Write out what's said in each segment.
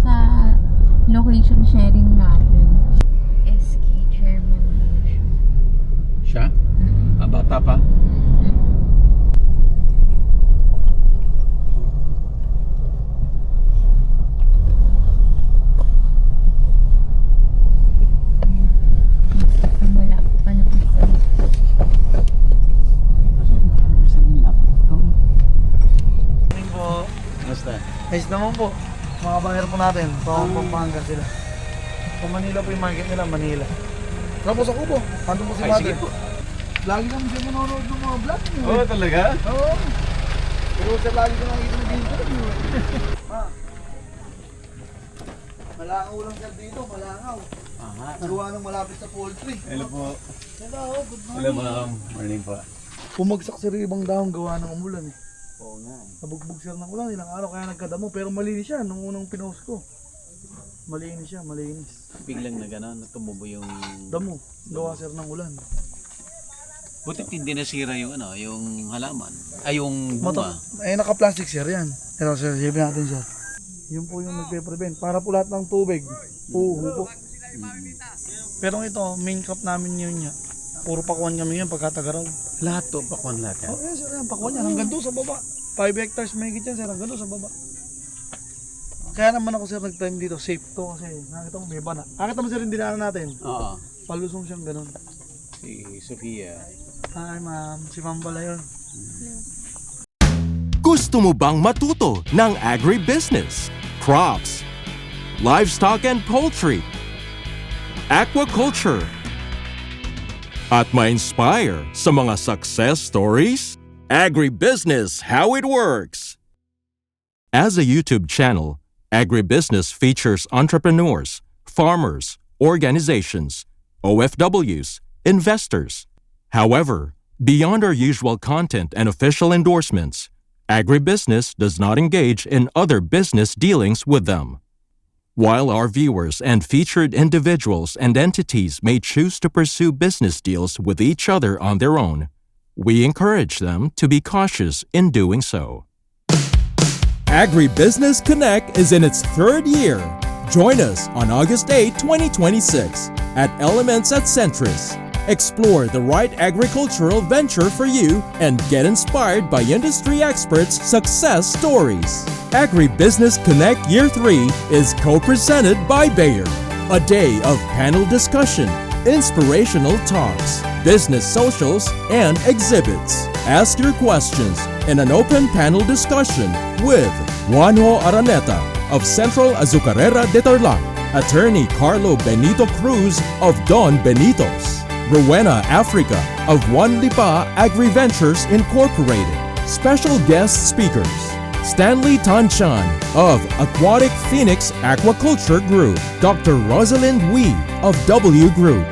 sa location sharing natin. SK chairman lang siya. Siya? Bata pa? Wala pa na isa. Morning po. Basta. Nice naman po. Mga banger po natin. Pampanga sila. Sa Manila po yung market nila, Manila. Tapos ako po. Andun po si Ay, Mother. sige po. Lagi naman siya manonood ng mga vlog niyo. Oo, talaga? Oo. Pero siya lagi ko nakikita na dito niyo. Ma. Malangaw lang siya dito, malangaw. Aha. Gawa ng malapit sa poultry. Hello po. Hello, good Hello morning. ma'am. Morning po. Pumagsak si ibang dahon gawa ng umulan eh. Oo nga. Nabugbog siya ng ulan, ilang araw kaya nagkadamo. Pero malinis siya nung unang pinost ko. Malinis siya, malinis. Biglang na gano'n, tumubo yung... Damo, gawa sir ng ulan. Butit hindi nasira yung ano, yung halaman. Ay, yung bunga. Naka-plastic sir yan. Ito sir, save natin siya. Yun po yung nagpe-prevent. Para po lahat ng tubig. Uho po. Pero ito, main crop namin yun niya. Puro pakuan kami yun pagkatagaraw. Lahat to, pakwan lahat yan. Oh, yes sir, yan, pakuan yan. Hanggang doon sa baba. 5 hectares may yan sir, hanggang doon sa baba. Kaya naman ako sir nag-time dito, safe to kasi nakita mo may bana. Nakita mo sir yung dinaanan natin. Oo. Palusong siyang ganun. Si Sofia. Hi ma'am, si ma'am pala yun. Gusto mo bang matuto ng agribusiness, crops, livestock and poultry, aquaculture, at ma-inspire sa mga success stories? Agribusiness How It Works! As a YouTube channel, Agribusiness features entrepreneurs, farmers, organizations, OFWs, investors. However, beyond our usual content and official endorsements, Agribusiness does not engage in other business dealings with them. While our viewers and featured individuals and entities may choose to pursue business deals with each other on their own, we encourage them to be cautious in doing so. Agribusiness Connect is in its third year. Join us on August 8, 2026 at Elements at Centris. Explore the right agricultural venture for you and get inspired by industry experts' success stories. Agribusiness Connect Year 3 is co-presented by Bayer. A day of panel discussion, inspirational talks, business socials, and exhibits. Ask your questions in an open panel discussion with Juanjo Araneta of Central Azucarera de Tarlac, Attorney Carlo Benito Cruz of Don Benitos, Rowena Africa of Juan Lipa Agri-Ventures Incorporated. Special guest speakers, Stanley Tanchan of Aquatic Phoenix Aquaculture Group, Dr. Rosalind Wee of W Group.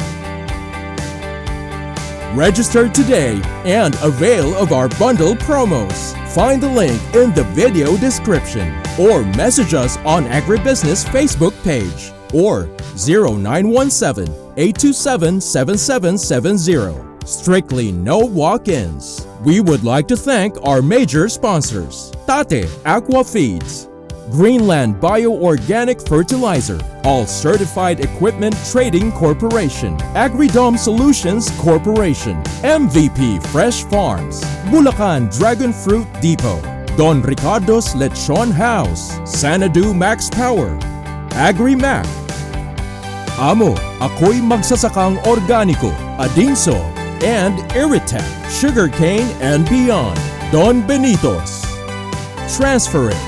Register today and avail of our bundle promos. Find the link in the video description or message us on Agribusiness Facebook page or 0917-827-7770. Strictly no walk-ins. We would like to thank our major sponsors: Tate Aqua Feeds, Greenland Bio-Organic Fertilizer, All Certified Equipment Trading Corporation, Agridome Solutions Corporation, MVP Fresh Farms, Bulacan Dragon Fruit Depot, Don Ricardo's Lechon House, Sanadu Max Power, AgriMac, Amo, Ako'y Magsasakang Organiko, Adinso, and Irritec, Sugarcane and Beyond, Don Benitos, Transferit.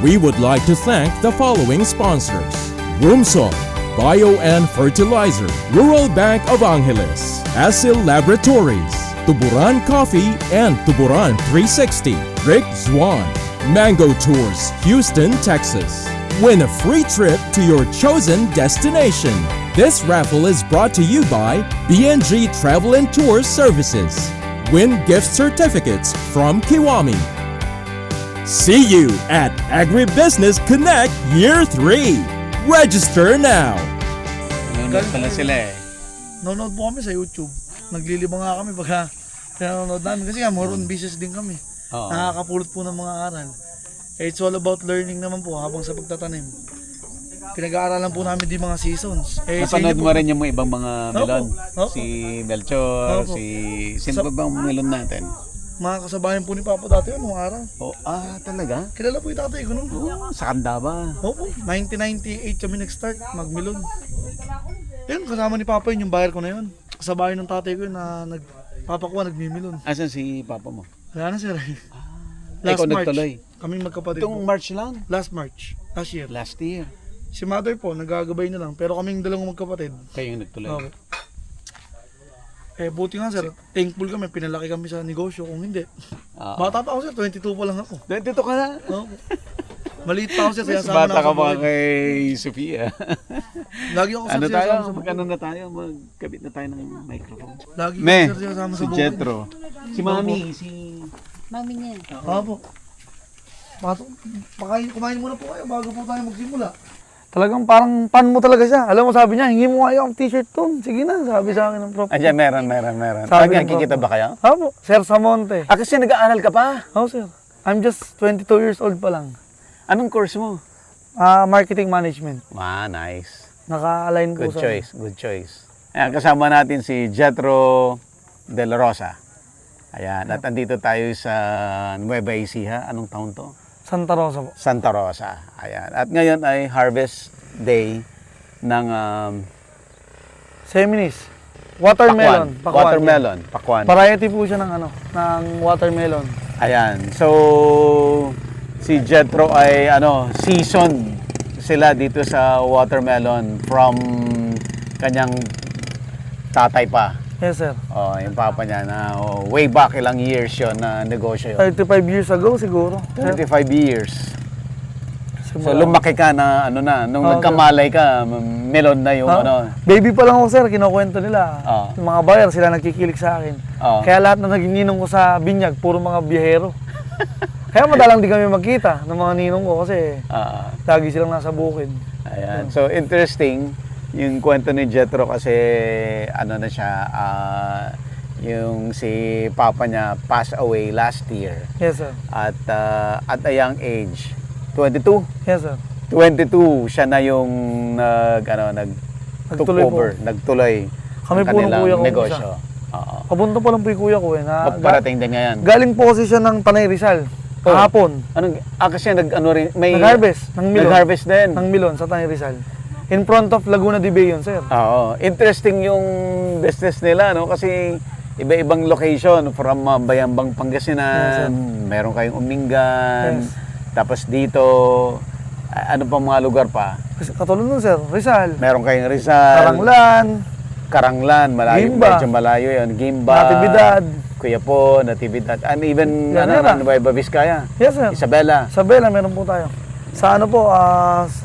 We would like to thank the following sponsors: Roomsol, Bio and Fertilizer, Rural Bank of Angeles, Asil Laboratories, Tuburan Coffee and Tuburan 360, Rick Zwan, Mango Tours, Houston, Texas. Win a free trip to your chosen destination. This raffle is brought to you by BNG Travel and Tour Services. Win gift certificates from Kiwami. See you at Agribusiness Connect Year 3. Register now. Nanonood pala sila eh. Nanonood po kami sa YouTube. Naglilibang nga kami pagka nanonood namin. Kasi nga, more on business din kami. Oo. Nakakapulot po ng mga aral. It's all about learning naman po habang sa pagtatanim. Pinag-aaralan po namin di mga seasons. Sa Napanood inyo mo po, rin yung mga ibang mga melon. Opo. Si Melchor, Opo. Sino ba bang melon natin? mga kasabayan po ni Papa dati nung araw. Oh, talaga? Kilala po yung tatay ko nun. Sa Kanda ba? Opo, 1998 kami nag-start magmilon. Yun, kasama ni Papa yun, yung buyer ko na yun. Kasabayan ng tatay ko yun na nagpapakuha, nagmimilon. Asan si Papa mo? Kaya na sir. Ikaw nagtuloy? Kaming magkapatid Itong po. March lang? Last March. Last year. Last year. Si mother po, nagagabay na lang. Pero kaming dalawang magkapatid. Kayo yung nagtuloy? Okay. Buti nga sir, thankful kami, pinalaki kami sa negosyo. Kung hindi, bata pa ako sir, 22 pa lang ako. 22 ka na? Oo. Maliit pa ako sir, kaya Mas sama bata na ka ako pa sa buhay. kay Sofia. Lagi ako sir, Ano tayo? sinasama sa Magkano na tayo? Magkabit na tayo ng microphone. Lagi ako Me, sir, sinasama sa si buhay. Jetro. Si Mami, si... Mami niya. Opo. Kumain muna po kayo bago po tayo magsimula. Talagang parang pan mo talaga siya. Alam mo, sabi niya, hingi mo nga yung t-shirt to. Sige na, sabi sa akin ng prof. Ayan, meron. Sabi ng Nakikita prof. ba kayo? Opo, Sir Samonte. Kasi nag-aaral ka pa? Oo sir. I'm just 22 years old pa lang. Anong course mo? Marketing management. Nice. Naka-align po Good sa... good choice. Ayan, kasama natin si Jetro De La Rosa. Ayan, at andito tayo sa Nueva Ecija. Anong taon to? Santa Rosa po. Santa Rosa. Ayan. At ngayon ay Harvest Day ng Seminis. Watermelon. Pakwan. Watermelon. Pakwan. Variety po siya ng ng watermelon. Ayan. So, si Jetro ay season sila dito sa watermelon from kanyang tatay pa. Yes sir. Yung papa niya na way back ilang years yon na negosyo yun. 35 years ago siguro. 35 years. So Simula. lumaki ka na nung nagkamalay ka, melon na yung Baby pa lang ako sir, kinukwento nila. Ah. Yung mga buyer, sila nagkikilig sa akin. Ah. Kaya lahat na naging ninong ko sa binyag, puro mga biyahero. Kaya madalang di kami magkita ng mga ninong ko kasi lagi silang nasa bukid. Ayan. So interesting yung kwento ni Jetro kasi na siya yung si papa niya passed away last year Yes sir. at a young age 22. Yes sir. 22 siya na yung took Nagtuloy po. over, nagtuloy Kami ng po nung kanilang kuya ko negosyo. Papunta pa lang po yung kuya ko Parating din ngayon. Galing po kasi siya ng Tanay Rizal. Kahapon. Kasi may Nag-harvest ng milon. nag-harvest din. Ng milon sa Tanay Rizal. In front of Laguna de Bay yun, sir. Oo. Interesting yung business nila, no? Kasi iba-ibang location from Bayambang, Pangasinan, meron kayong Umingan, Yes. tapos dito, ano pa mga lugar pa? Kasi katulad nun, sir, Rizal. Meron kayong Rizal, Karanglan, malayo, Gimba. medyo malayo yun, Gimba, Natividad. Kuyapo, Natividad, and even Llanera. Nueva Vizcaya, Yes, sir. Isabela, Isabela, meron po tayo. Sa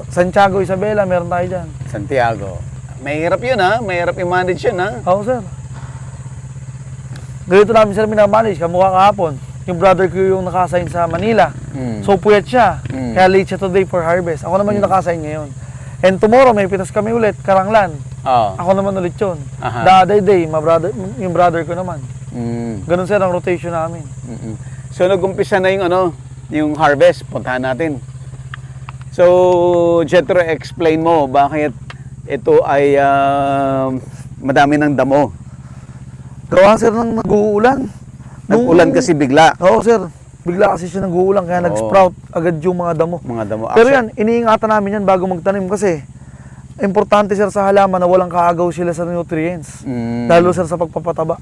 Santiago, Isabela, meron tayo dyan. Santiago. Mahirap yun mahirap i-manage yun Oo, sir. Ganito namin sila minamanage, kamukha kahapon. Yung brother ko yung nakasign sa Manila. So puyat siya. Kaya late siya today for harvest. Ako naman yung nakasign ngayon. And tomorrow may pitas kami ulit, Karanglan. Ako naman ulit yun. The other day, yung brother ko naman. Ganun sir ang rotation namin. So nag-umpisa na yung harvest, puntahan natin. So, Jetro, explain mo bakit ito ay madami ng damo. Gawa sir ng nag-uulan. Nag-ulan kasi bigla. Oo sir, bigla kasi siya nag-uulan kaya nag-sprout agad yung mga damo. Mga damo. Pero yan, iniingatan namin yan bago magtanim kasi importante sir sa halaman na walang kaagaw sila sa nutrients. Lalo sir sa pagpapataba.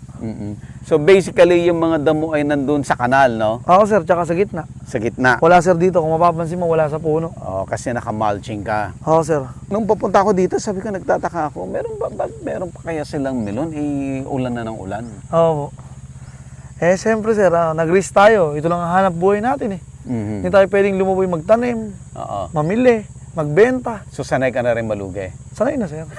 So basically yung mga damo ay nandun sa kanal, no? Oo sir, tsaka sa gitna. Sa gitna. Wala sir dito, kung mapapansin mo wala sa puno. Kasi naka-mulching ka. Oo sir. Nung papunta ako dito, sabi ko, nagtataka ako, meron pa kaya silang melon? Ulan na ng ulan. Oo po. Siyempre sir, nag-risk tayo. Ito lang ang hanap buhay natin eh. Hindi tayo pwedeng lumuboy magtanim, mamili, magbenta. So sanay ka na rin malugay. Sanay na sir.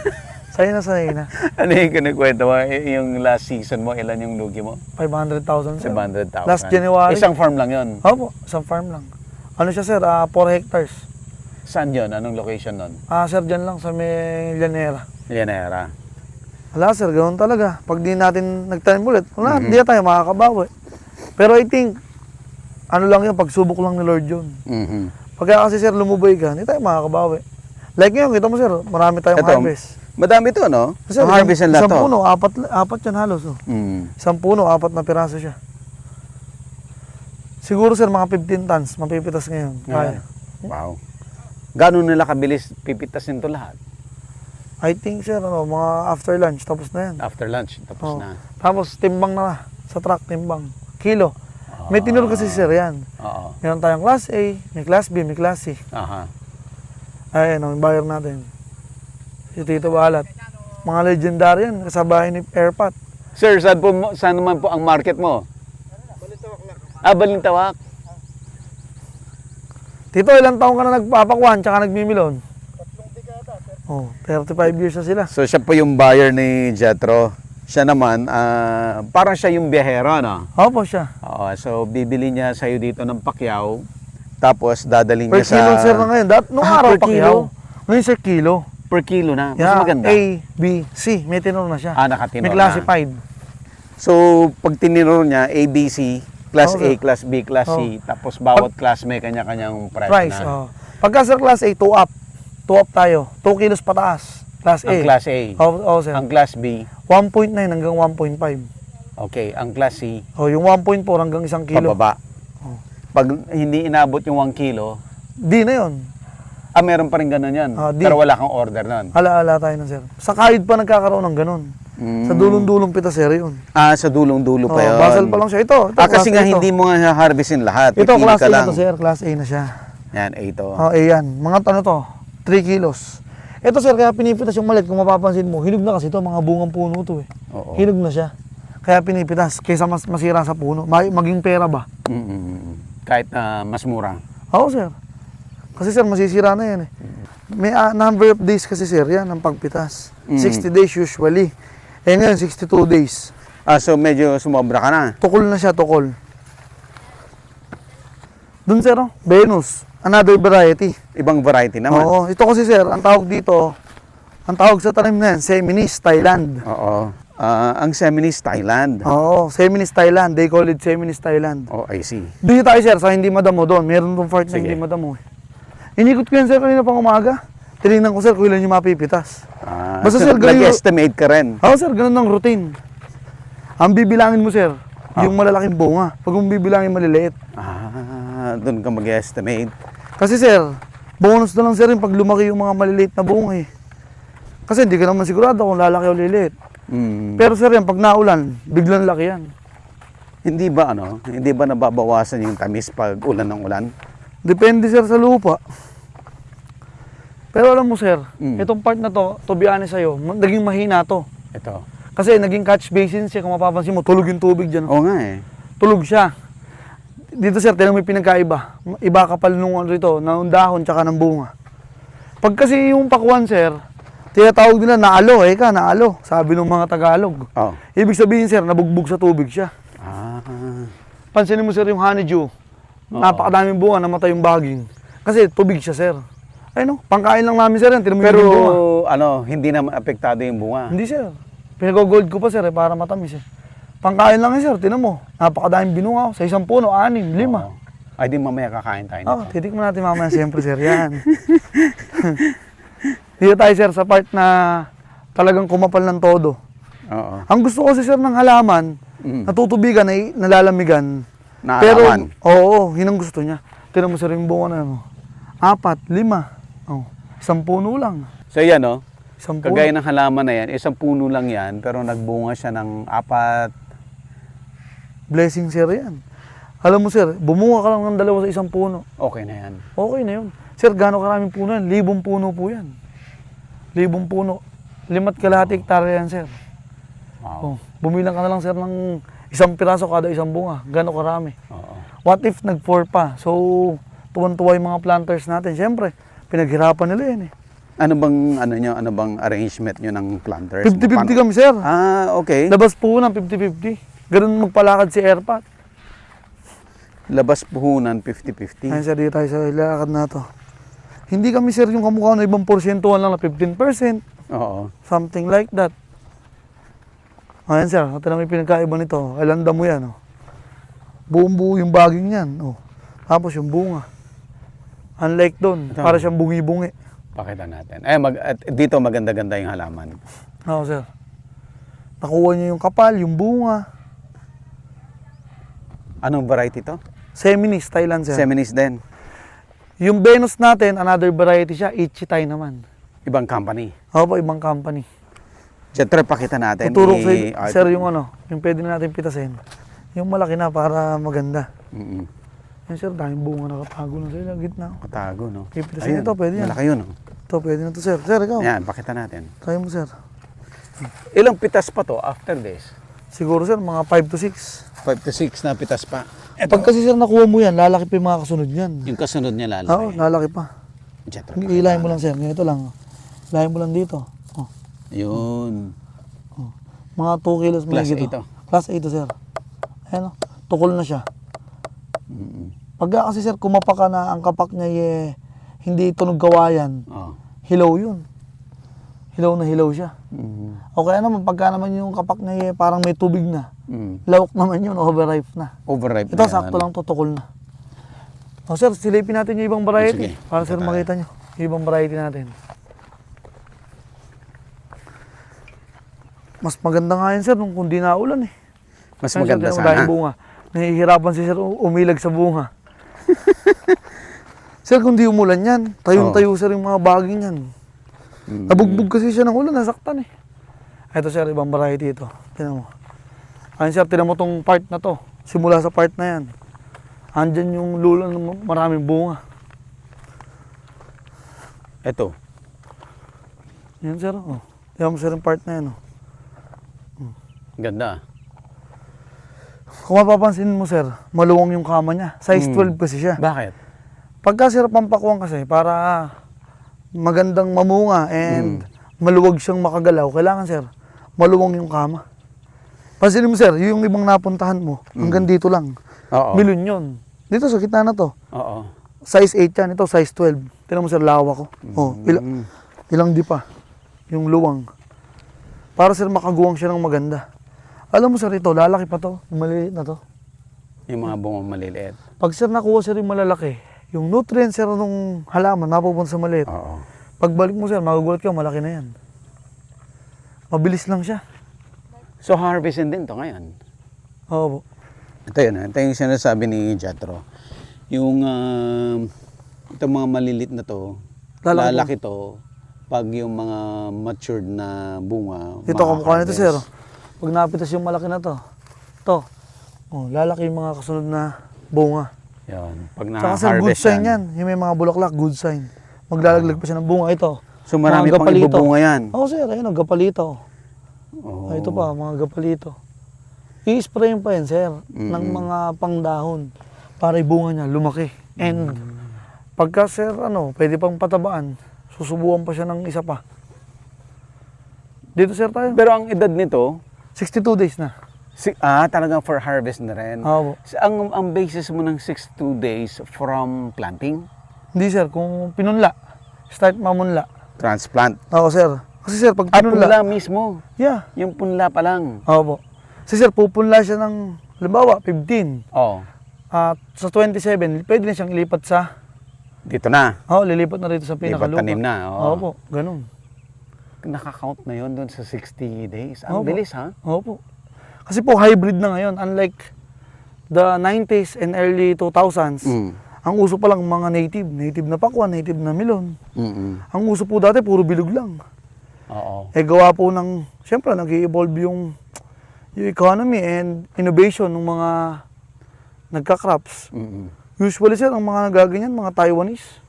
Sanay na. Ano yung kinikwento mo? Yung last season mo, ilan yung lugi mo? 500,000 sir. 500,000. Last January. Isang farm lang yun? Opo, isang farm lang. Ano siya sir, 4 hectares. Saan yun? Anong location nun? Sir, dyan lang sa may Llanera. Llanera. Wala sir, ganoon talaga. Pag di natin nagtanim ulit, wala, di na tayo makakabawi. Pero I think, ano lang yun, pagsubok lang ni Lord yun. Mhm. Pagka kasi sir, lumubay ka, hindi tayo makakabawi. Like ngayon, kita mo sir, marami tayong Ito, harvest. madami to, no? Sir, Ang harvest ng lahat isang to. puno, apat yan halos. Oh. Mm. Isang puno, 4 na piraso siya. Siguro sir, mga 15 tons, mapipitas ngayon. Kaya. Wow. Gano'n nila kabilis pipitasin to lahat? I think sir, mga after lunch, tapos na yan. After lunch, tapos Oh. na. Tapos timbang na sa truck, timbang. Kilo. May tinuro kasi sir yan. Oo. Meron tayong class A, may class B, may class C. Aha. Ayan, yung buyer natin. Si Tito Balat. Mga legendary yan, kasabahay ni Airpat. Sir, saan naman po ang market mo? Balintawak. Tito, ilang taong ka na nagpapakwan tsaka nagmimilon? 35 years na sila. So siya po yung buyer ni Jetro. Siya naman, parang siya yung biyahero, no? Opo siya. Oo, so bibili niya sa'yo dito ng pakyaw, tapos dadaling Per niya sa... kilo sir na ngayon. Nung Ah, araw per kilo? pakyaw. Ngayon sir, kilo. Per kilo na, mas Yeah, maganda. A, B, C. May tinuro na siya. Nakatinor May na. classified. So, pag tiniro niya, A, B, C, class Oo, A, sir. class B, class C, tapos bawat class may kanya-kanyang price, Price. na. Oh. Pagka sir class A, 2 up. 2 up tayo. 2 kilos pataas. Class A. Ang class A. Oo sir. Ang class B, 1.9 hanggang 1.5. okay. Ang class C, Yung 1.4 hanggang 1 kilo. pababa. Oh. Pag hindi inabot yung 1 kilo, Di na yun. meron pa rin ganun yan. Di. Pero wala kang order nun. Ala-ala tayo na sir. Sa kahit pa nagkakaroon ng ganun. Mm. Sa dulong-dulong pita sir yun. Sa dulong-dulo pa Oh, yun. basal pa lang siya. Ito Kasi class nga A ito. hindi mo nga harvestin lahat. Ito Pipili class ka A na lang. to sir. Class A na siya. Yan, A ito. Yan. Mga ano to? 3 kilos. Ito sir, kaya pinipitas yung maliit. Kung mapapansin mo, hinog na kasi ito. Mga bungang puno to eh. Oo. Hinog na siya. Kaya pinipitas. Kaysa mas masira sa puno. Maging pera ba? Kahit mas mura. Oo sir. Kasi sir, masisira na yan eh. May number of days kasi sir yan ang pagpitas. 60 days usually. Ngayon, 62 days. So medyo sumobra ka na. Tukol na siya, tukol. Doon sir, Venus. Another variety. Ibang variety naman. Oo, ito kasi sir, ang tawag dito, ang tawag sa tanim na yan, Seminis, Thailand. Oo. Ang Seminis, Thailand. Oo, Seminis, Thailand. They call it Seminis, Thailand. Oh, I see. Dito tayo sir, sa hindi madamo doon. Meron tong part na Sige. hindi madamo eh. Inikot ko yan sir kanina pang umaga. Tinignan ko sir kung ilan yung mapipitas. Basta, so, sir, ganun- nag-estimate ka rin. Oo sir, ganun ang routine. Ang bibilangin mo sir, yung malalaking bunga. Pag mong bibilangin maliliit. Doon ka mag-estimate. Kasi sir, bonus na lang sir yung pag lumaki yung mga maliliit na bunga eh. Kasi hindi ka naman sigurado kung lalaki o liliit. Pero sir yan, pag naulan, biglang laki yan. Hindi ba nababawasan yung tamis pag ulan ng ulan? Depende sir sa lupa. Pero alam mo sir, itong part na to be honest sa'yo, naging mahina to. Ito. Kasi naging catch basin siya, kung mapapansin mo, tulog yung tubig dyan. Oo nga eh. Tulog siya. Dito sir, tinang may pinagkaiba. Iba kapal nung ano rito, ng dahon tsaka ng bunga. Pag kasi yung pakwan sir, tinatawag nila naalo, naalo, sabi ng mga Tagalog. Oh. Ibig sabihin sir, nabugbog sa tubig siya. Pansinin mo sir yung honeydew. Napakadaming bunga, namatay yung baging. Kasi tubig siya sir. Ay no, pangkain lang namin sir yan. Tinan mo Pero yung bunga. hindi naman apektado yung bunga. Hindi sir. Pinag-gold ko pa sir para matamis eh. Pangkain lang yan sir, tinan mo. Napakadaming binunga. Sa isang puno, 6, 5. Oo. Ay di mamaya kakain tayo nito. Titikman natin mamaya siyempre sir yan. Dito tayo sir sa part na talagang kumapal ng todo. Oo. Ang gusto ko kasi sir ng halaman, natutubigan, nalalamigan. Naalaman. Oo, yun ang gusto niya. Tinan mo sir yung bunga na ano. 4, 5. Isang puno lang. So yan no? Isang puno. Kagaya ng halaman na yan, isang puno lang yan, pero nagbunga siya ng 4. Blessing sir yan. Alam mo sir, bumunga ka lang ng 2 sa isang puno. Okay na yan. Okay na yun. Sir, gaano karaming puno yan? 1,000 puno po yan. 1,000 puno. 5 kalahati hektarya yan sir. Wow. Bumilang ka na lang sir ng isang piraso kada isang bunga. Gaano karami. Oo. What if nag-4 pa? So, tuwan-tuwa yung mga planters natin. Siyempre, pinaghirapan nila yan eh. Ano bang arrangement nyo ng planters? 50-50 kami sir. Okay. Labas puhunan, 50-50. Ganun magpalakad si Airpat. Labas puhunan, 50-50. Ayun sir, dito tayo sa lakad na to. Hindi kami sir yung kamukha na ibang porsentuhan lang na 15%. Oo. Something like that. Ayan sir, ito na may pinagkaiba nito. Alanda mo yan. Oh. Buong buo yung baging yan. Oh. Tapos yung bunga. Unlike doon, Ito. para siyang bungi-bungi. Pakita natin. At dito maganda-ganda yung halaman. Oo, sir. Nakuha niyo yung kapal, yung bunga. Anong variety to? Seminis, Thailand, sir. Seminis din. Yung Venus natin, another variety siya, Ichitai naman. Ibang company. Opo, ibang company. Siyempre, pakita natin. Tuturo ko sir yung yung pwede na natin pitasin. Yung malaki na para maganda. Mm-mm. Yan sir, daming bunga nakatago na sa gitna. Katago, no? Pipitasin ito, pwede yan. Malaki yun, no? Ito, pwede na to sir. Sir, ikaw. Yan, pakita natin. Try mo sir. Ilang pitas pa to after this? Siguro sir, mga 5 to 6. 5 to 6 na pitas pa. Pag kasi sir nakuha mo yan, lalaki pa yung mga kasunod yan. Yung kasunod niya lalaki. Oo, lalaki pa. Jetro. Ilahin mo lang sir, ganito lang. Ilahin mo lang dito. Oh. Yun. Mga 2 kilos mo Class gito. 8 to. Class 8 to sir. Ayan o, tukol na siya. Pagka kasi sir, kumapa ka na ang kapak niya hindi tunog kawayan, Oh. hilaw yun. Hilaw na hilaw siya. Mm. O kaya naman, pagka naman yung kapak niya parang may tubig na, Mm. lawak naman yun, overripe na. Overripe Ito, na yan. sakto lang, tutukol na. O sir, silipin natin yung ibang variety. Sige, Para sir ito tayo. makita nyo, yung ibang variety natin. Mas maganda nga yun sir, nung kung di naulan eh. Mas Ayun, maganda sir, tingnan mo, dahil sana. bunga. Nahihirapan si sir umilag sa bunga. Sir, kung di umulan yan, tayong-tayo sir yung mga baging yan. Mm. Nabugbog kasi siya ng ulan, nasaktan eh. Ito sir, ibang variety ito. Tingnan mo. Ayun sir, tingnan mo tong part na to. Simula sa part na yan. Andyan yung lula ng maraming bunga. Ito. Yan sir, oh. Tingnan mo sir yung part na yan, oh. Ganda. Kung mapapansin mo sir, maluwang yung kama niya. Size 12 kasi siya. Bakit? Pagka sir pampakuan kasi, para magandang mamunga and maluwag siyang makagalaw, kailangan sir, maluwang yung kama. Pansinin mo sir, yung ibang napuntahan mo, hanggang dito lang. Oo. Milyon yun. Dito sa gitna na to. Oo. Size 8 yan, ito size 12. Tingnan mo sir, lawak ko. Oh, ilang di pa. Yung luwang. Para sir makaguwang siya ng maganda. Alam mo sir, ito, lalaki pa to. Yung maliliit na to. Yung mga bunga maliliit. Pag sir nakuha sir yung malalaki, yung nutrients sir nung halaman, mapupunta sa maliit. Oo. Pagbalik mo sir, magugulat ka, malaki na yan. Mabilis lang siya. So harvestin din to ngayon. Oo po. Ito yun. Ito yung sinasabi ni Jetro. Yung itong mga malilit na to, Lalaki lalaki to, pag yung mga matured na bunga, Ito, kamukha nito sir. makaharvest. Pag napitas yung malaki na to, oh, lalaki yung mga kasunod na bunga. Yun. Pag Tsaka sir, good na-harvest sign yan. Yung may mga bulaklak, good sign. Maglalaglag pa siya ng bunga. Ito. So marami mga pang gapalito. ibubunga yan. Oo sir, ayun, gapalito. Oh. Ito pa, mga gapalito. I-spray pa yan sir, ng mga pangdahon para ibunga niya, lumaki. And pagka sir, pwede pang patabaan, susubuan pa siya ng isa pa. Dito sir tayo, Pero ang edad nito, 62 days na. talagang for harvest na rin. Oo. Ang basis mo ng 62 days from planting, Hindi sir, kung pinunla, start mamunla. transplant. Oo sir. Kasi sir, pag At pinunla, punla mismo. yeah. Yung punla pa lang. Oo po. Kasi sir, pupunla siya ng, halimbawa, 15. Oh, At sa 27, pwede na siyang ilipat sa, dito na. lilipat na rito sa pinakalupa. Tanim na. Oo Oh. po, ganun. Nakakount na yun doon sa 60 days. Ang Opo. bilis ha? Opo. Kasi po hybrid na ngayon, unlike the 90s and early 2000s, ang uso pa lang mga native na pakwan, native na melon. Ang uso po dati puro bilog lang. Oo. Gawa po ng, siyempre nag-i-evolve yung economy and innovation ng mga nagka-crops. Usually sir, ang mga nagaganyan, mga Taiwanese.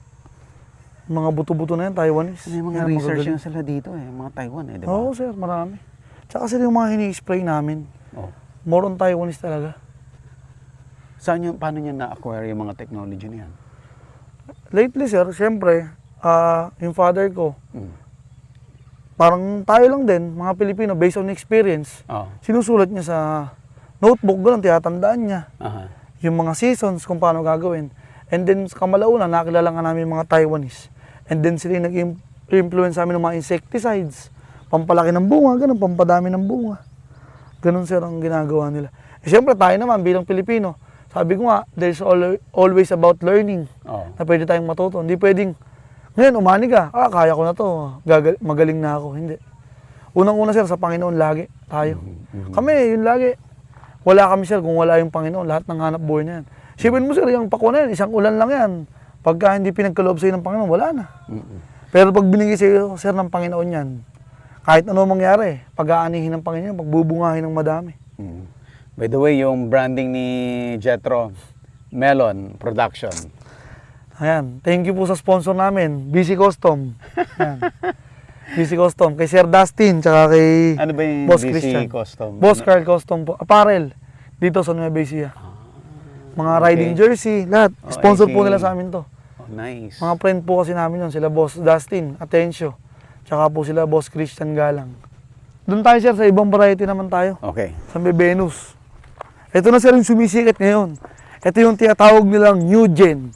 Mga buto-buto na yan, Taiwanese. May mga Yan, research magagaling. yung sila dito mga Taiwan di ba? Oo sir, marami. Tsaka sir yung mga hini-spray namin, Oh. more on Taiwanese talaga. Paano niya na-acquire yung mga technology niyan? Lately sir, siyempre, yung father ko, Mm. parang tayo lang din, mga Pilipino, based on experience, Oh. sinusulat niya sa notebook, ganun, tiyatandaan niya. Aha. Yung mga seasons, kung paano gagawin. And then, sa kamalaunan, nakilala nga namin yung mga Taiwanese. And then, sila yung nag-influence sa amin ng mga insecticides. Pampalaki ng bunga, ganun, pampadami ng bunga. Ganun sir ang ginagawa nila. Eh, siyempre, tayo naman, bilang Pilipino, Sabi ko nga, there's always about learning Oo. na pwede tayong matuto. Hindi pwedeng, ngayon umani ka, kaya ko na to, magaling na ako. Hindi. Unang-una sir, sa Panginoon lagi tayo. Kami, yun lagi. Wala kami sir kung wala yung Panginoon, lahat ng hanap buhay na yan. Sipin mo sir, yung pako na yan, isang ulan lang yan. Pagka hindi pinagkaloob sa'yo ng Panginoon, wala na. Pero pag binigay sa'yo sir ng Panginoon yan, kahit ano mangyari, pag-aanihin ng Panginoon, pagbubungahin ng madami. By the way, yung branding ni Jethro, Melon Production. Ayan, thank you po sa sponsor namin, BC Custom. Ayan. BC Custom, kay Sir Dustin, tsaka kay Ano ba yung Boss BC Christian. Custom? Boss Carl Custom po, apparel, dito sa Nueva Ecija. Mga riding jersey, lahat. Sponsor po nila sa amin to. Oh, nice. Mga friend po kasi namin yun, sila Boss Dustin, Atencio, tsaka po sila Boss Christian Galang. Doon tayo sir, sa ibang variety naman tayo. Okay. Sa may Venus. Ito na sir yung sumisikat ngayon. Ito yung tinatawag nilang New Gen.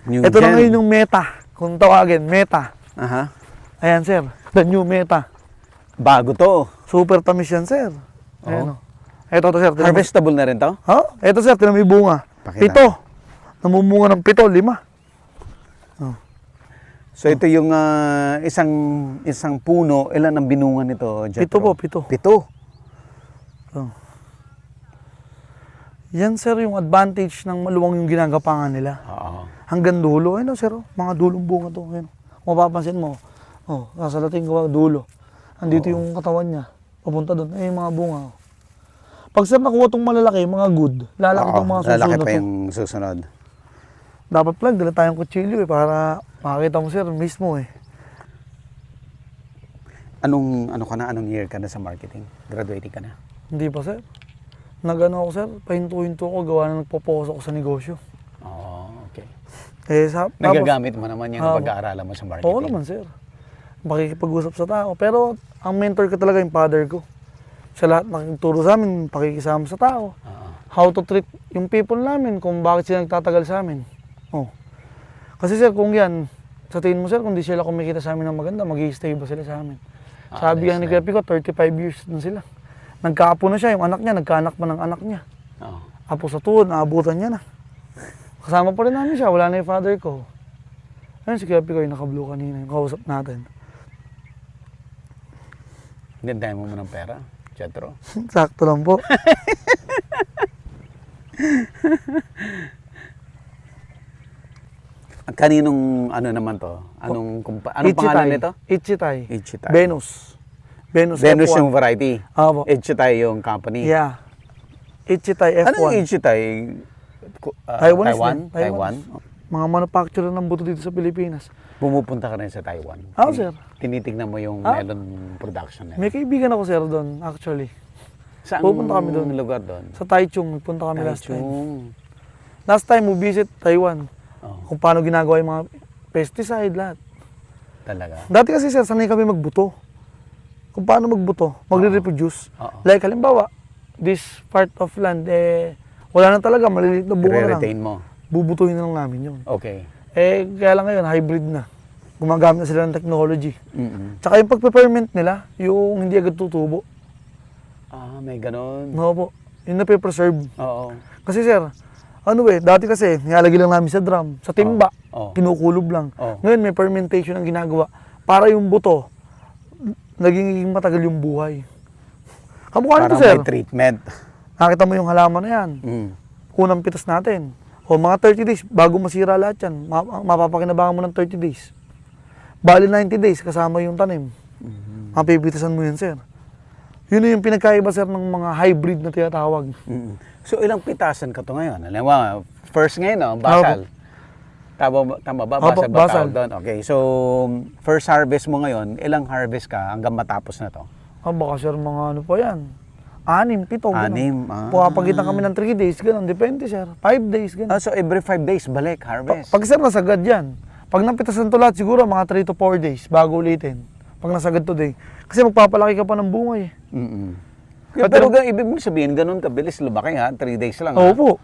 Ito na ngayon yung Meta. Kung tawagin, Meta. Aha. Ayan sir, the new Meta. Bago to. Super tamis yan sir. Ayan o. Ito to sir. Harvestable na rin to? Ha? Ito sir, tinami bunga. Pakita. 7. Namumunga ng 7, 5. So ito yung isang puno, ilan ang binungan nito, Jethro? 7 po, 7. 7. Yan sir yung advantage ng maluwang yung ginagapangan nila. Oo. Hanggang dulo. Ayun o sir, mga dulong bunga to. Ayun. Kung mapapansin mo, nasalating ko dulo. Andito yung katawan niya. Papunta doon. Ayun yung mga bunga. Pag sir nakuha itong malalaki, mga good, lalaki itong mga susunod. Lalaki pa to. yung susunod. Dapat pala, dala tayong kutsilyo para makakita mo sir mismo eh. Anong year ka na sa marketing? Graduating ka na? Hindi pa sir. Nag-ano ako sir, pahinto-hinto ako, gawa na nagpo-focus ako sa negosyo. Oo, okay. Nagagamit Nagagamit mo naman yung Ah, pag-aaralan mo sa marketing? Oo naman sir. Pakikipag-usap sa tao. Pero ang mentor ko talaga yung father ko. Sa lahat nakituro sa amin, pakikisama sa tao. How to treat yung people namin, kung bakit sila nagtatagal sa amin. Kasi sir, kung yan, sa tingin mo sir, kung di sila kumikita sa amin ng maganda, mag-i-stay ba sila sa amin? Sabi nga ni Kuya Pico, 35 years na sila. Nagkaapo na siya, yung anak niya, nagkaanak pa ng anak niya. Oo. Apo sa tuhod, naabutan niya na. Kasama pa rin namin siya, wala na yung father ko. Ayun si Kuya Pico, yung naka-blue kanina, yung kausap natin. Gandahin mo ng pera, Jethro? Sakto lang po. Kaninong naman to? Anong pangalan nito? Ichitai. Ichitai. Venus. Venus Venus F1. yung variety. Apo. Ichitai yung company. Yeah. Ichitai F1. Ano yung Ichitai? Taiwan. Taiwan? Mga manufacturer ng buto dito sa Pilipinas. Pumupunta ka rin sa Taiwan? Oo, sir. Tinitignan mo yung melon production nila? May kaibigan ako sir doon, actually. Saan pupunta kami doon? lugar doon? Sa Taichung, punta kami last time. Taichung. Last time, we visit Taiwan. Oh, Kung paano ginagawa yung mga pesticide, lahat. talaga. Dati kasi sir, sanay kami magbuto. Kung paano magbuto, magre-reproduce. Oo. Like halimbawa, this part of land, wala na talaga, maliliit na bunga na lang. Re-retain mo? Bubutuhin na lang namin yun. Okay. Kaya lang ngayon, hybrid na. Gumagamit na sila ng technology. Mm-mm. Tsaka yung pagpe-ferment nila, yung hindi agad tutubo. May ganon. No po, yung nape-preserve. Oo. Kasi sir, dati kasi, nilalagay lang namin sa drum, sa timba, Oo. kinukulob lang. Oo. Ngayon may fermentation ang ginagawa para yung buto, naging matagal yung buhay. Kamukha nito Parang sir, may treatment. nakita mo yung halaman na yan, Mm. unang pitas natin. O mga 30 days, bago masira lahat yan, mapapakinabangan mo ng 30 days. Bali 90 days, kasama yung tanim. Mapipitasan mo yun sir. Yun yung pinagkaiba sir ng mga hybrid na tinatawag. Mm. So ilang pitasan ka to ngayon? Alam mo, first ngayon, basal. Tama ba? Opo, Basal ba basal. tawag doon? Okay, so first harvest mo ngayon, ilang harvest ka hanggang matapos na to? Baka sir, mga ano pa yan. 6, 7, Anim, Pukapagitan kami ng 3 days, gano'n. Depende sir. 5 days, gano'n. So every 5 days, balik, harvest. Pag sir, nasagad yan. Pag napitasan to lahat, siguro mga 3 to 4 days bago ulitin. Pag nasagad today. Kasi magpapalaki ka pa ng bunga eh. Mm-mm. Pero ibig mong sabihin, ganun kabilis lumaki ha? 3 days lang ha? Opo.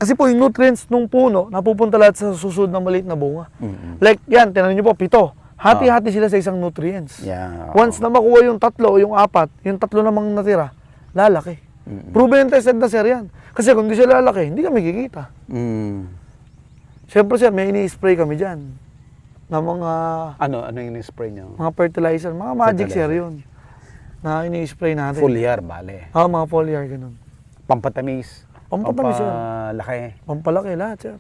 Kasi po yung nutrients nung puno, napupunta lahat sa susunod na maliit na bunga. Mm-mm. Like yan, tinan niyo po, 7. Hati-hati sila sa isang nutrients. Yeah. Once na makuha yung 3 o yung 4, yung 3 namang natira, lalaki. Proven and tested na sir yan. Kasi kung di siya lalaki, hindi kami kikita. Siyempre sir, may ini-spray kami dyan. Na mga Ano yung spray nyo? mga fertilizer, mga magic sir Fertilizer. yun. Na ini-spray natin. Foliar, bale. Mga foliar, ganun. Pampatamis. Pampatamis, sir. Pampalaki. Pampalaki lahat sir.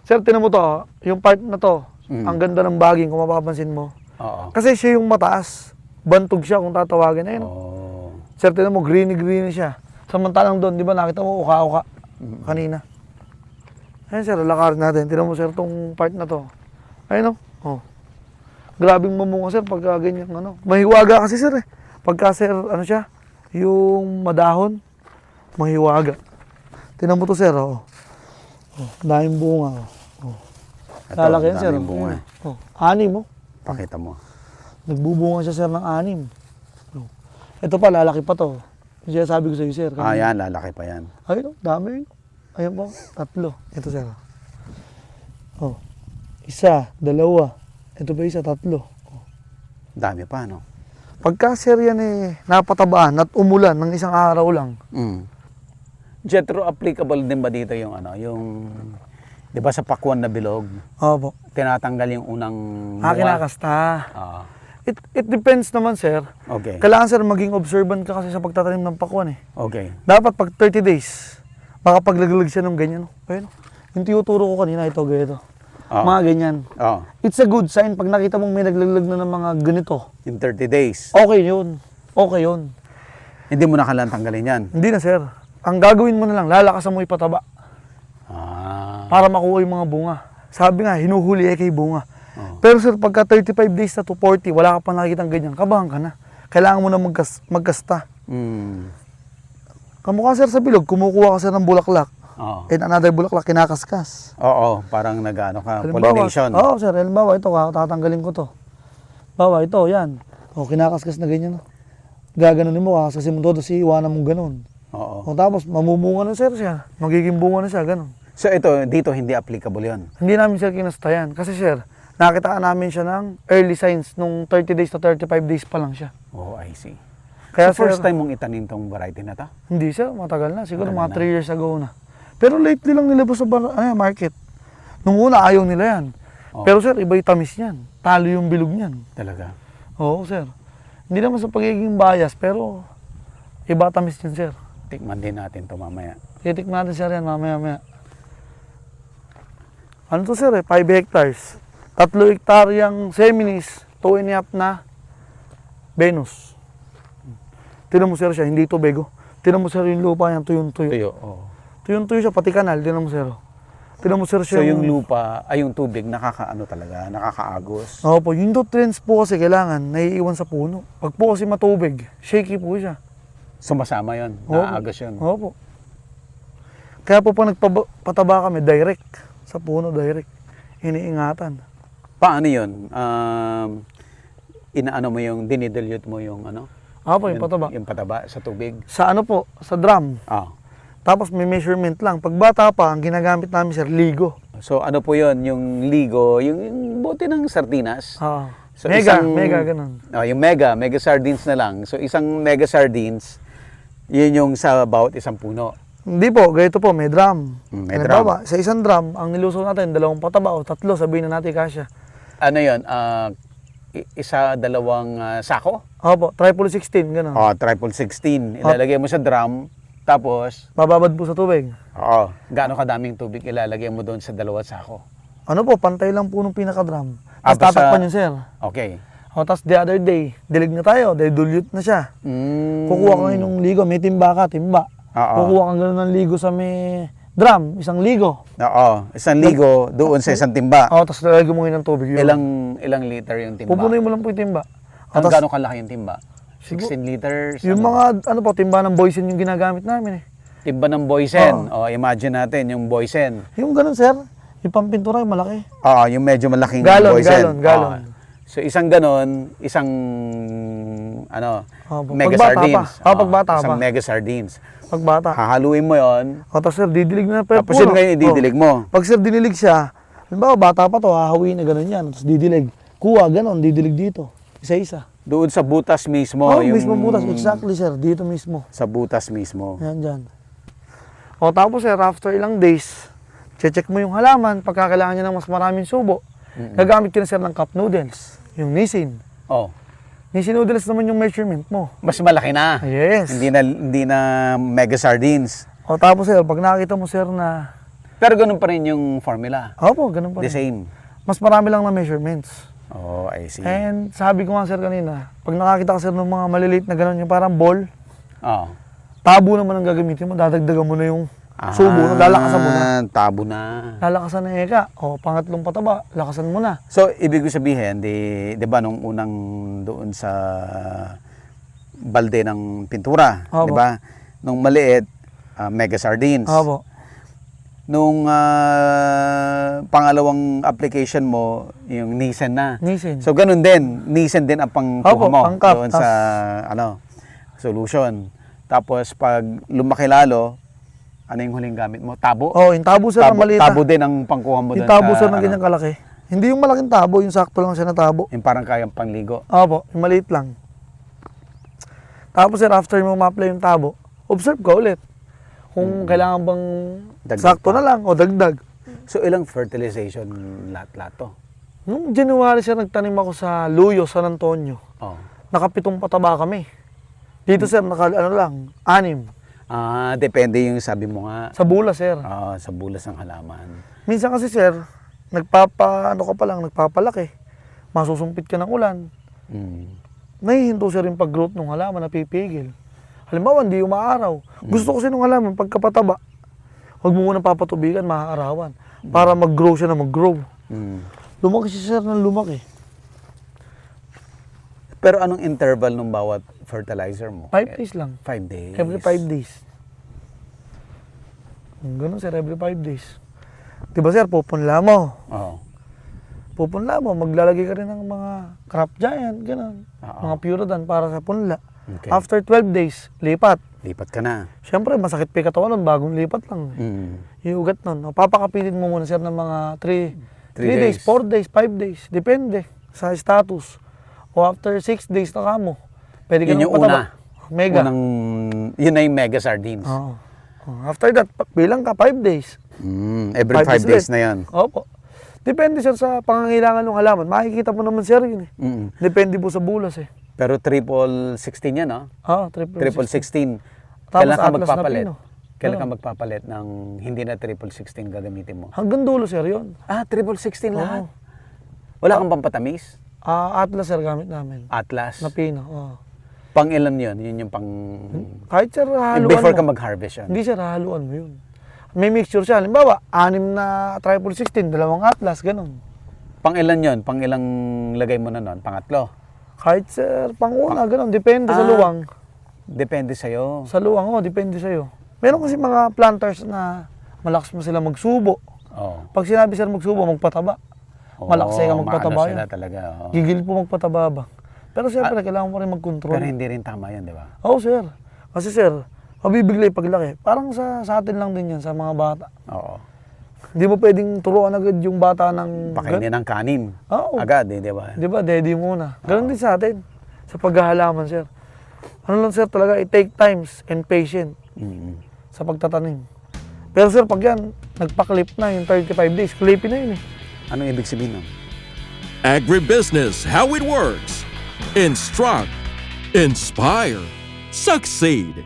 Sir, tinan mo to, yung part na to, ang ganda ng baging kung mapapansin mo. Oo. Kasi siya yung mataas. Bantog siya kung tatawagin. Ayun. Oh. Sir, tinan mo, greeny siya. Samantalang doon, di ba nakita mo, uka-uka kanina. Ayun sir, lakarin natin. Tinan mo sir, tong part na to. Ayun oh. Grabing mamunga sir, pagka ganyan ano. Mahiwaga kasi sir eh. Pagka sir, ano siya, yung madahon, mahiwaga. Tinan mo to sir, oh. Daming bunga, oh. Ito, Lalaki yan sir. daming bunga. Oh. 6 oh. Pakita mo. Nagbubunga siya sir ng 6. Oh. Ito pa, lalaki pa to. Yung sabi ko sa iyo sir. Yan, lalaki pa yan. Ayun, dami. Ayun po, 3. Ito sir. Oh. 1, 2. Ito pa 1, 3. Oh. Dami pa, no? Pagka sir yan napatabaan at umulan ng isang araw lang. Jetro, applicable din ba dito yung yung, di ba sa pakuan na bilog, Opo. tinatanggal yung unang Kinakasta. Oo. It depends naman sir. Okay. Kailangan sir maging observant ka kasi sa pagtatanim ng pakwan eh. Okay. Dapat pag 30 days, makapaglaglag siya ng ganyan. Ayun. Yung tinuturo ko kanina, ito, ganito. Mga ganyan. Oh. It's a good sign pag nakita mong may naglaglag na ng mga ganito. In 30 days. Okay yun. Okay yun. Hindi mo na kailangan tanggalin yan. Hindi na sir. Ang gagawin mo na lang, lalakasan mo ipataba para makuha yung mga bunga. Sabi nga, hinuhuli kay bunga. Pero sir, pagka 35 days na to 40, wala ka pa nakikitang ganyan, kabahan ka na. Kailangan mo na magkasta. Kamukha sir sa bilog, kumukuha ka sir ng bulaklak. And another bulaklak, kinakaskas. Oo, parang nag-ano ka, Halimbawa, pollination. Oo sir, halimbawa ito, tatanggalin ko to. Bawa ito, yan. Kinakaskas na ganyan. Gaganunin mo, kakaskasin mo to, tapos iiwanan mong ganun. Oo. Tapos mamumunga na sir siya. Magiging bunga na siya, ganun. So dito hindi applicable yon. Hindi namin sir kinasta yan. Kasi sir, nakitaan namin siya ng early signs nung 30 days to 35 days pa lang siya. Oh, I see. Kaya So first sir, time mong itanim tong variety na to? hindi sir, matagal na. Siguro Matagal mga na. 3 years ago na. Pero lately lang nilabas sa market. Nung una, ayaw nila yan. Pero sir, iba yung tamis niyan. Talo yung bilog niyan. Talaga? Oo sir. Hindi naman sa pagiging bias, pero iba tamis niyan sir. Tikman din natin to mamaya. Titikman natin sir yan mamaya-maya. Ano to sir 5 hectares. 3 hektaryang Seminis, 2.5 na Venus. Tinan mo sir siya, hindi to bego. Tinan mo sir yung lupa niya, tuyong-tuyo. Tuyo, oo. Tuyong-tuyo siya, pati kanal, tinan mo sir. Tinan mo sir So siya. yung lupa, yung tubig, nakakaano talaga, nakakaagos. Opo, yung nutrients po kasi kailangan, naiiwan sa puno. Pag po kasi matubig, shaky po siya. Sumasama yon, Opo. naaagos yun. Opo. Kaya po pag nagpataba kami, direct. Sa puno, direct. Iniingatan. Paano yun? Inaano mo yung, dinidilute mo yung Opo, yung pataba. Yung pataba sa tubig. Sa ano po, sa drum. Tapos may measurement lang. Pag bata pa, ang ginagamit namin sir, ligo. So ano po yun, yung ligo, yung bote ng sardinas. So, mega, ganun. Yung mega sardines na lang. So isang mega sardines, yun yung sa bawat isang puno. Hindi po, ganito po, may drum. May Halimbawa, sa isang drum, ang niluso natin, 2 pataba o 3, sabihin na natin kasya. Ano yun, isa, 2 sako? Opo, triple 16, ganun. Triple 16. Ilalagay mo sa drum, tapos, Bababad po sa tubig. gaano kadaming tubig ilalagay mo doon sa 2 sako? Ano po, pantay lang po nung pinaka-drum. Tapos basta- tatakpan yun, sir. Okay. Tapos the other day, dilig na tayo, dilute na siya. Kukuha ka ngayon ng ligo, may timba ka, timba. Kukuha kang gano'n ng ligo sa may drum, 1 ligo. Isang ligo doon sa isang timba. Tapos lalagyan mo ngayon ng tubig. Yun. Ilang liter yung timba? Pupunuin mo lang po yung timba. Ano Tapos, gaano kalaki yung timba? 16 liters? yung mga, timba ng boysen yung ginagamit namin eh. Timba ng boysen. Imagine natin yung boysen. Yung gano'n, sir, yung pampintura yung malaki. Yung medyo malaking Galon, boysen. galon. So isang ganon, isang mega pagbata sardines. pa. Pagbata pa. Isang mega sardines. Pagbata. Hahaluin mo yon. Tapos sir, didilig na. Tapos yun ngayon ididilig mo. Pag sir dinilig siya, halimbawa bata pa to, hahawin na gano'n yan. Tapos didilig. Kuha, gano'n, didilig dito. Isa-isa. Doon sa butas mismo. Mismo butas. Exactly sir, dito mismo. Sa butas mismo. Yan dyan. O tapos sir, after ilang days, check mo yung halaman, pagka kailangan niya ng mas maraming subo, gagamit ka na sir ng cup noodles, yung Nissin. Oh, Nissin noodles naman yung measurement mo. mas malaki na. Yes. Hindi na mega sardines. O tapos sir, pag nakita mo sir na, Pero ganun pa rin yung formula. opo, ganun pa The rin. same. Mas marami lang na measurements. Oh, I see. And sabi ko nga sir kanina, pag nakakita ka sir ng mga maliliit na gano'n, yung parang ball, Oh. tabo naman ang gagamitin mo, dadagdagan mo na yung subo, lalakasan mo na. Tabo na. Lalakasan na eka, o pangatlong pataba, lakasan mo na. So, ibig ko sabihin, di ba nung unang doon sa balde ng pintura, Opo. di ba? Nung maliit, mega sardines. Opo. Nung pangalawang application mo, yung Nissan na. Nissin. So, ganun din. Nissan din ang pangkuha Opo, mo pangkap. doon sa solution. Tapos, pag lumaki lalo, ano yung huling gamit mo? Tabo? Oh, yung tabo sir na maliit. Tabo din ang pangkuha mo Yung doon tabo sa, sir na ganyang kalaki. Hindi yung malaking tabo, yung sakto lang siya na tabo. yung parang kayang pangligo. Opo, yung maliit lang. Tapos sir, after mo ma-apply yung tabo, observe ka ulit. Kung kailangan bang Dagdag sakto pa. na lang o dagdag. So, ilang fertilization lahat to? Nung January sir, nagtanim ako sa Luyo, San Antonio. Oh. Nakapitong pataba kami. Dito sir, ano lang, 6. Depende yung sabi mo nga. Sa bula sir. Sa bulas ng halaman. Minsan kasi sir, nagpapalaki. Masusumpit ka ng ulan. Mm. Nahihinto sir yung pag-growth ng halaman, napipigil. Halimbawa, hindi umaaraw. Gusto ko kasi ng halaman, pagkapataba, huwag mo muna papatubigan, maaarawan. Para mag-grow siya na mag-grow. Mm. Lumaki siya sir ng lumaki. Pero anong interval ng bawat fertilizer mo? 5 days lang. 5 days. Every 5 days. Ganun sir, every 5 days. Diba sir, pupunla mo. Oo. Pupunla mo, maglalagay ka rin ng mga crop giant, ganun. Oo. Mga Puradan para sa punla. Okay. After 12 days, lipat. Lipat ka na. Siyempre, masakit pa yung katawan nun, bagong lipat lang. Mm. Yung ugat nun. Papakapitin mo muna sir ng mga 3 Three days, days. 4 days, 5 days. Depende sa status. O after 6 days na kamo, pwede ka Yun nang yung pataba. una. Mega. Yun na yung mega sardines. Oo. After that, bilang ka 5 days. Every 5 days na yan. Opo. Depende sir sa pangangailangan ng halaman. Makikita mo naman sir yun eh. Mm. Depende po sa bulas eh. Pero triple 16 yan, no? Triple 16. Tapos Kailan ka Atlas na magpapalit? Pino. Kailan ka Oo. magpapalit ng hindi na triple 16 gagamitin mo? Hanggang dulo sir yun. Triple 16 lahat? Oo. Wala kang pampatamis? Atlas sir gamit namin. Atlas? Na Pino. Oo. Pang ilan yun? Yun yung pang... Kahit sir, haluan Before mo. ka mag-harvest yun? Hindi sir, haluan mo yun. May mixture siya. Halimbawa, 6 na triple 16, 2 Atlas, ganun. Pang ilan yun? Pang ilang lagay mo na nun? Pangatlo? Kahit sir, panguna, ganun. Depende sa luwang. Depende sa'yo. Sa luwang, depende sa'yo. Meron kasi mga planters na malakas mo sila magsubo. Oh. Pag sinabi sir magsubo, magpataba. Malakas ka magpataba Maano yan. sila talaga. Oh. Gigil po magpataba ba? Pero siyempre, kailangan mo rin mag-control. Pero hindi rin tama yan, di ba? Oo sir. Kasi sir, mabibigla yung paglaki. Parang sa atin lang din yan, sa mga bata. Oo. Hindi mo pwedeng turuan agad yung bata ng... Pakainin ng kanin. Oo. Agad, di ba? Di ba, daddy muna. Ganun din sa atin. Sa paghahalaman, sir. Ano lang, sir, talaga, it take times and patient Mm. sa pagtatanim. Pero, sir, pag yan, nagpa-clip na yung 35 days, clipin na yun eh. Anong ibig sabihin nun? Agribusiness, how it works. Instruct, inspire, succeed.